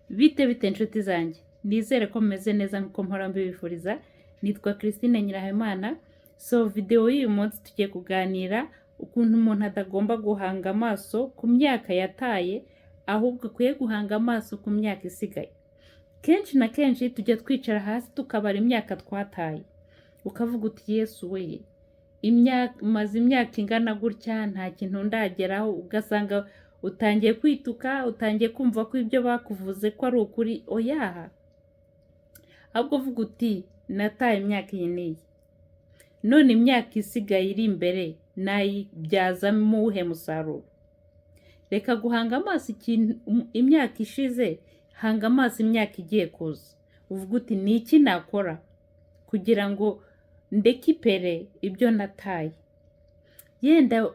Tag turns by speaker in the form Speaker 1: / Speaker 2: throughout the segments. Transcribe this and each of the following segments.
Speaker 1: Bite inshuti zanjye, nizere ko mumeze neza nk'uko mpora mbibifuriza. Nitwa Christine Nyirahimana. So videwo y'uyu munsi tugiye kuganira ukuntu umuntu atagomba guhanga amaso ku myaka yataye, ahubwo akwiye guhanga amaso ku myaka isigaye. Kenshi na kenshi tujya twicara hasi tukabara imyaka twataye, ukavuga uti Yesu we, maze imyaka ingana gutya nta kintu ndageraho, ugasanga utangiye kwituka, utangiye kumva ko ibyo bakuvuze ko ari ukuri. Oya, ahubwo uvuga uti nataye imyaka iyi n'iyi, none imyaka isigaye iri imbere nayibyazamo uwuhe musaruro? Reka guhanga amaso imyaka ishize, hanga amaso imyaka igiye kuza. Uvuga uti ni iki nakora kugira ngo ndekipere ibyo nataye? Yenda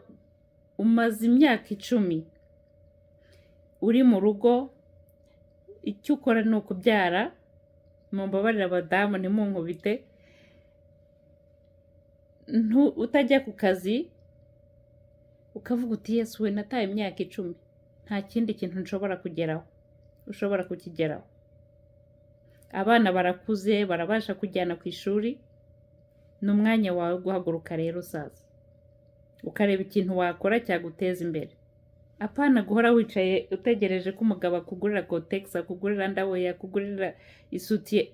Speaker 1: umaze imyaka 10 uri mu rugo, icyo ukora ni ukubyara. Mumbabarira abadamu ntimunkubite. Utajya ku kazi, ukavuga uti Yesu we, nataye imyaka 10, nta kindi kintu nshobora kugeraho. Ushobora kukigeraho. Abana barakuze, barabasha kujyana ku ishuri. Ni umwanya wawe guhaguruka rero usaza, ukareba ikintu wakora cyaguteza imbere. Apana guhora wicaye utegereje ko umugabo akugurira Kotex, akugurira ndawe, akugurira isutiye.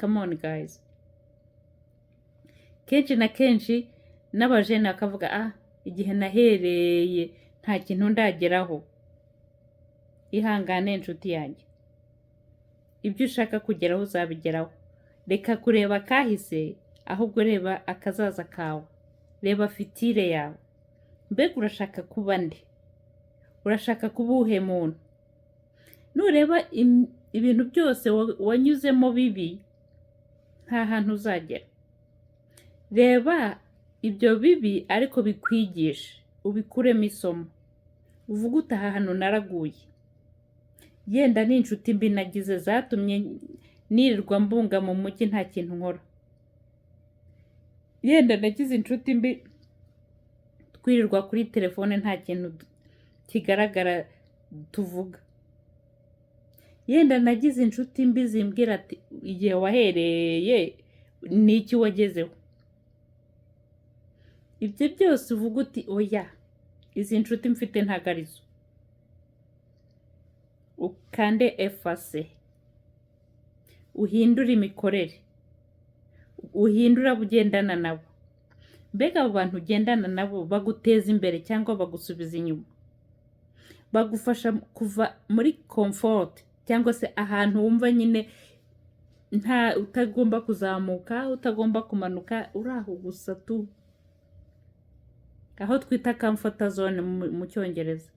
Speaker 1: Come on guys. Kenshi na kenshi n'abajene bakavuga igihe nahereye nta kintu ndageraho. Ihangane inshuti yanjye, ibyo ushaka kugeraho uzabigeraho. Reka kureba kahise, ahubwo reba akazaza kawe. Reba fitire yawe. Mbega urashaka kuba nde? Urashaka kuba uwuhe muntu? Nureba ibintu byose wanyuzemo bibi, nta hantu uzagera. Reba ibyo bibi ariko bikwigisha, ubikuremo isomo. Uvuga uti aha hantu naraguye. Yenda ni inshuti mbi nagize zatumye nirirwa mbunga mu mujyi nta kintu nkora. Yenda nagize inshuti mbi twirirwa kuri telefone nta kintu kigaragara tuvuga. Yenda nagize inshuti mbi zimbwira ati igihe wahereye ni iki wagezeho. Ibyo byose uvuga uti oya, izi inshuti mfite ntago arizo. Ukande efase, uhindure imikorere, uhindure abo ugendana nabo. Mbega abo bantu ugendana nabo baguteza imbere cyangwa bagusubiza inyuma? Bagufasha kuva muri comfort cyangwa se ahantu wumva nyine utagomba kuzamuka, utagomba kumanuka, uraho gusa tu. Aho twita comfort zone mu Cyongereza.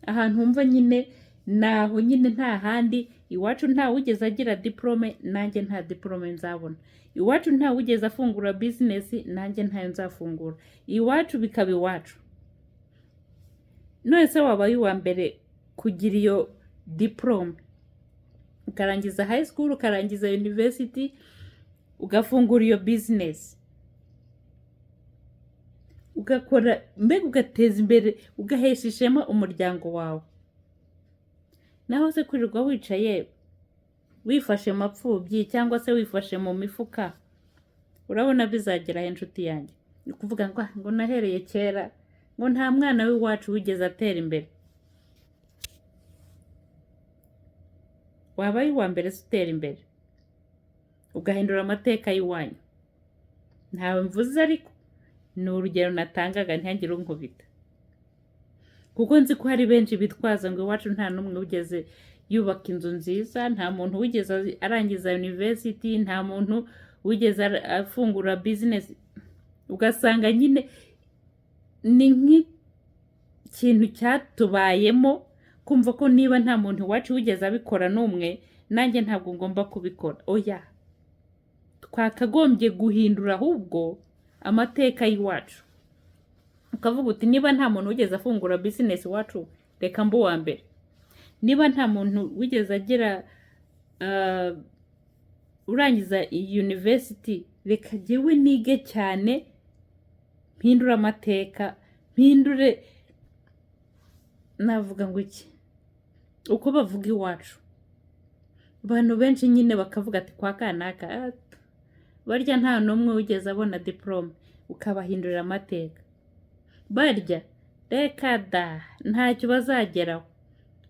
Speaker 1: Ahantu wumva nyine naho nyine nta handi. Iwacu nta wigeze agira diplome, nanjye nta diplome nzabona. Iwacu nta wigeze afungura business, nanjye ntayo nzafungura. Iwacu bikaba iwacu. None se wabaye uwa mbere kugira iyo diplome, ukarangiza high school, ukarangiza university, ugafungura iyo business, ugakora, mbega ugateza imbere, ugahesha ishema umuryango wawe. Naho se kwirirwa wicaye wifashe mapfubyi cyangwa se wifashe mu mifuka, urabona bizagera inshuti yanjye? Ni kuvuga ngo nahereye kera, ngo nta mwana w'iwacu wigeze atera imbere. Wabaye uwa mbere se utera imbere, ugahindura amateka y'iwanyu? Ntawe mvuze, ariko ni urugero natangaga, ntihagire unkubita. Kuko nzi ko hari benshi bitwaza ngo iwacu nta n'umwe wigeze yubaka inzu nziza, nta muntu wigeze arangiza university, nta muntu wigeze afungura business. Ugasanga nyine ni nk'ikintu cyatubayemo, kumva ko niba nta muntu iwacu wigeze abikora n'umwe, nanjye ntabwo ngomba kubikora. Oya, twakagombye guhindura ahubwo amateka y'iwacu. Ukavuga uti niba nta muntu wigeze afungura business iwacu, reka mbe uwa mbere. Niba nta muntu wigeze agira urangiza university, reka jyewe nige cyane, mpindure amateka, mpindure, navuga ngo iki, uko bavuga iwacu. abantu benshi nyine bakavuga ati kwa kanaka barya nta n'umwe wigeze abona diporome, ukabahindurira amateka. Barya reka da ntacyo bazageraho,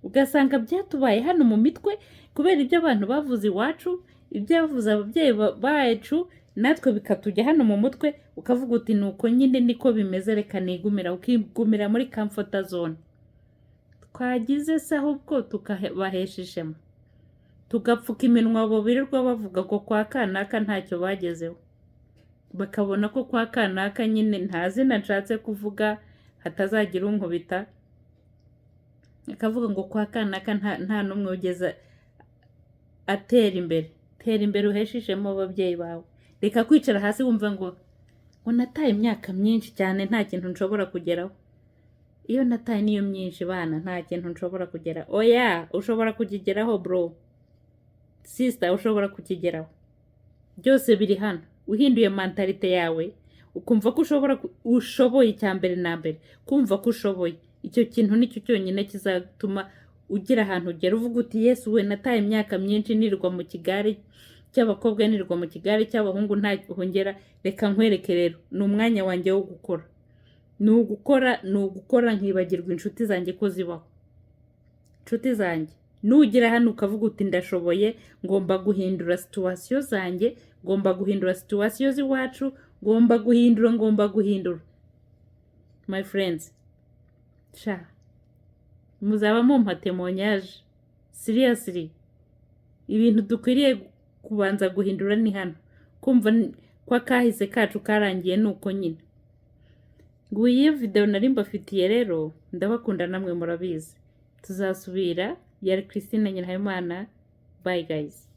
Speaker 1: ugasanga byatubaye hano mu mitwe kubera ibyo abantu bavuze iwacu, ibyo bavuze ababyeyi bacu, natwe bikatujya hano mu mutwe, ukavuga uti nuko nyine niko bimeze, reka nigumira, ukigumira muri comfort zone. Twagize se ahubwo tukabahesha ishema, tugapfuka iminwa abo birirwa bavuga ko kwa kanaka ntacyo bagezeho, bakabona ko kwa kanaka nyine nta zina nshatse kuvuga hatazagira unkubita, akavuga ngo kwa kanaka nta n'umwe ugeze atera imbere. Tera imbere uheshe ishema ababyeyi bawe, reka kwicara hasi wumva ngo nataye imyaka myinshi cyane nta kintu nshobora kugeraho. Iyo nataye niyo myinshi bana nta kintu nshobora kugera. Oya, ushobora kukigeraho bro, sister, ushobora kukigeraho. Byose biri hano. Uhinduye mentalite yawe, ukumva ko ushoboye icyambere na mbere, kumva ko ushoboye, icyo kintu nicyo cyonyine kizatuma ugira ahantu ugera, uvuga uti Yesu we nataye imyaka myinshi nirwa mu kigare cy'abakobwa, nirwa mu kigare cy'abahungu ntaho ngera, reka nkwereke rero ni umwanya wanjye wo gukora. Ni ugukora nkibagirwa inshuti zanjye ko zibaho. Inshuti zanjye nugira hano ukavuga uti ndashoboye, ngomba guhindura situwasiyo zanjye, ngomba guhindura situwasiyo z'iwacu, ngomba guhindura. My friends, muzaba mumpa témoignage seriously. Ibintu dukwiriye kubanza guhindura ni hano, kumva kwa kahise kacu karangiye nuko nyine. Nguyi video nari mbafitiye rero, ndabakunda namwe murabizi. Tuzasubira. Yari Christine Nyirahayimana. Bye guys.